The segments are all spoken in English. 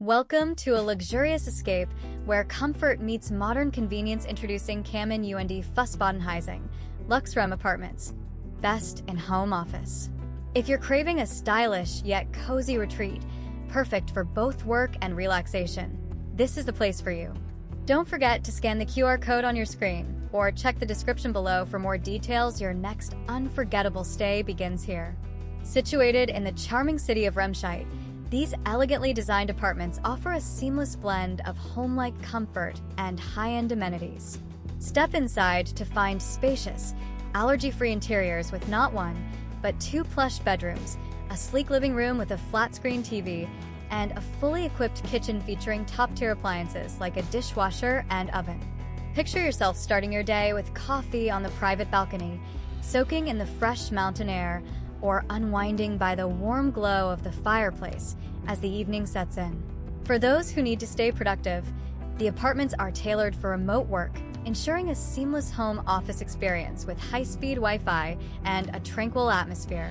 Welcome to a luxurious escape where comfort meets modern convenience, introducing Kamin und Fussbodenheizung, Luxrem Apartments. Best in home office. If you're craving a stylish yet cozy retreat, perfect for both work and relaxation, this is the place for you. Don't forget to scan the QR code on your screen or check the description below for more details. Your next unforgettable stay begins here. Situated in the charming city of Remscheid, these elegantly designed apartments offer a seamless blend of home-like comfort and high-end amenities. Step inside to find spacious, allergy-free interiors with not one, but two plush bedrooms, a sleek living room with a flat-screen TV, and a fully equipped kitchen featuring top-tier appliances like a dishwasher and oven. Picture yourself starting your day with coffee on the private balcony, soaking in the fresh mountain air, or unwinding by the warm glow of the fireplace as the evening sets in. For those who need to stay productive, the apartments are tailored for remote work, ensuring a seamless home office experience with high-speed Wi-Fi and a tranquil atmosphere.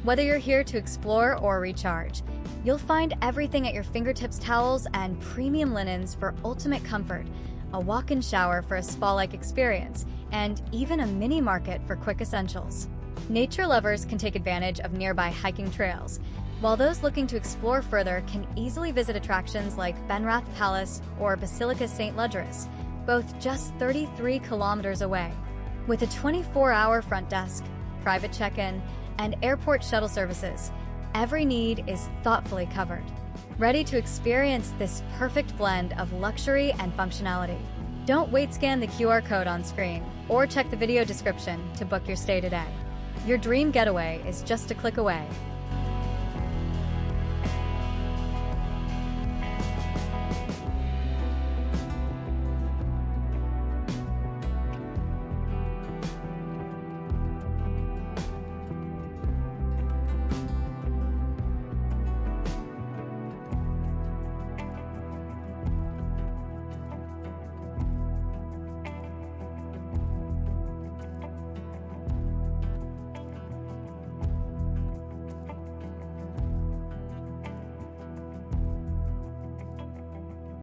Whether you're here to explore or recharge, you'll find everything at your fingertips: towels and premium linens for ultimate comfort, a walk-in shower for a spa-like experience, and even a mini-market for quick essentials. Nature lovers can take advantage of nearby hiking trails, while those looking to explore further can easily visit attractions like Benrath Palace or Basilica St, Ludgerus, both just 33 kilometers away. With a 24-hour front desk, private check-in, and airport shuttle services, every need is thoughtfully covered. Ready to experience this perfect blend of luxury and functionality? Don't wait, scan the QR code on screen or check the video description to book your stay today. Your dream getaway is just a click away.